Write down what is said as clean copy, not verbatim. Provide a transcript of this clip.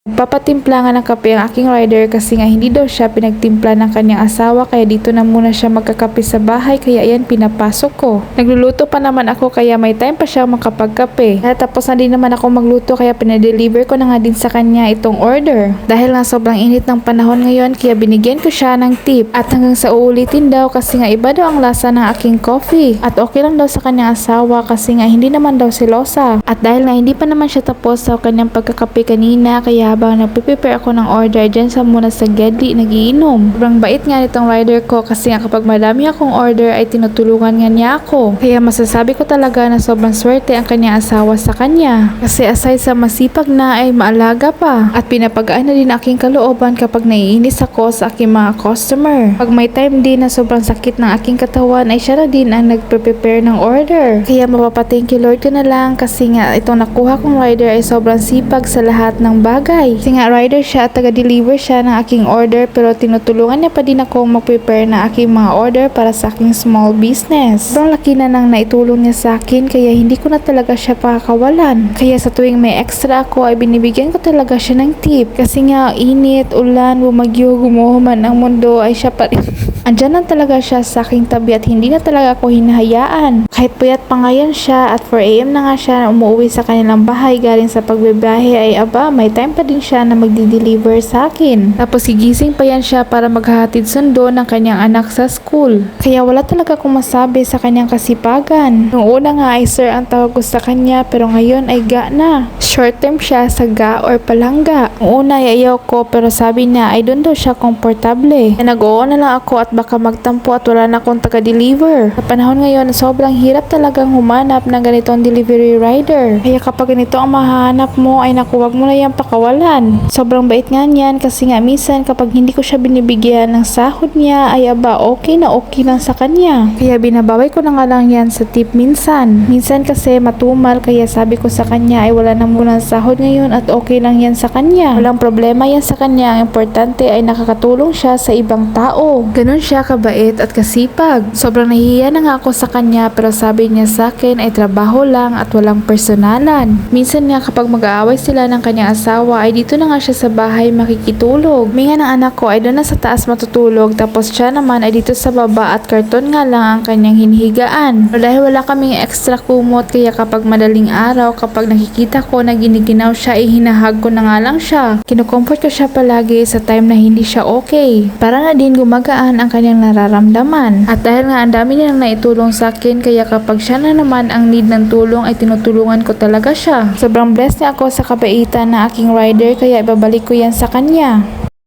Papatimpla nga ng kape ang aking rider kasi nga hindi daw siya pinagtimpla ng kanyang asawa kaya dito na muna siya magkakape sa bahay kaya ayan pinapasok ko. Nagluluto pa naman ako kaya may time pa siya makapagkape. Tapos na din naman ako magluto kaya pinadeliver ko na nga din sa kanya itong order. Dahil nga sobrang init ng panahon ngayon kaya binigyan ko siya ng tip at hanggang sa uulitin daw kasi nga iba daw ang lasa ng aking coffee at okay lang daw sa kanyang asawa kasi nga hindi naman daw selosa. At dahil nga hindi pa naman siya tapos sa kanyang pagkakape kanina kaya habang nagpe-prepare ako ng order dyan sa muna sa Gedli nagiinom. Sobrang bait nga nitong rider ko kasi nga kapag madami akong order ay tinutulungan nga niya ako. Kaya masasabi ko talaga na sobrang swerte ang kanyang asawa sa kanya. Kasi aside sa masipag na ay maalaga pa. At pinapagaan na din aking kalooban kapag naiinis ako sa aking mga customer. Pag may time din na sobrang sakit ng aking katawan ay siya na din ang nagpe-prepare ng order. Kaya mapapa-thank you Lord ko na lang kasi nga itong nakuha kong rider ay sobrang sipag sa lahat ng bagay. Kasi nga rider siya at taga-deliver siya ng aking order pero tinutulungan niya pa din ako mag-prepare na aking mga order para sa aking small business. Sobrang laki na nang naitulong niya sa akin kaya hindi ko na talaga siya pakakawalan. Kaya sa tuwing may extra ako ay binibigyan ko talaga siya ng tip. Kasi nga init, ulan, bumagyo, gumuhuman ang mundo ay siya pa rin. Andyan lang talaga siya sa aking tabi at hindi na talaga ako hinahayaan. Kahit puyat pa ngayon siya at 4 AM na nga siya umuwi sa kanilang bahay galing sa pagbibiyahe ay aba may time pa din siya na magdi-deliver sa akin. Tapos gigising pa yan siya para maghahatid sundo ng kanyang anak sa school. Kaya wala talaga akong masabi sa kanyang kasipagan. Noong una nga ay sir ang tawag ko sa kanya pero ngayon ay ga na. Short term siya sa ga or palangga. Noong una ay ayaw ko pero sabi niya ay doon daw siya komportable. Kaya nag-oo na lang ako at baka magtampo at wala na akong taga-deliver. Sa panahon ngayon, sobrang hirap talagang humanap ng ganitong delivery rider. Kaya kapag ganito ang mahanap mo, ay naku, wag mo na yan pakawalan. Sobrang bait nga niyan kasi nga minsan kapag hindi ko siya binibigyan ng sahod niya, ay aba okay na okay lang sa kanya. Kaya binabaway ko na nga lang yan sa tip minsan. Minsan kasi matumal kaya sabi ko sa kanya ay wala na muna sahod ngayon at okay lang yan sa kanya. Walang problema yan sa kanya. Ang importante ay nakakatulong siya sa ibang tao. Ganun siya kabait at kasipag. Sobrang nahihiya na nga ako sa kanya pero sabi niya sa akin ay trabaho lang at walang personalan. Minsan nga kapag mag-aaway sila ng kanyang asawa ay dito na nga siya sa bahay makikitulog. Minga ng anak ko ay doon na sa taas matutulog tapos siya naman ay dito sa baba at karton nga lang ang kanyang hinihigaan. Pero dahil wala kaming extra kumot kaya kapag madaling araw kapag nakikita ko na giniginaw siya ay hinahag ko na nga lang siya. Kinukomfort ko siya palagi sa time na hindi siya okay. Para na din gumagaan ang kanyang nararamdaman. At dahil nga ang dami nilang naitulong sa akin kaya kapag siya na naman ang need ng tulong ay tinutulungan ko talaga siya. Sobrang blessed niya ako sa kabaitan na aking rider kaya ibabalik ko yan sa kanya.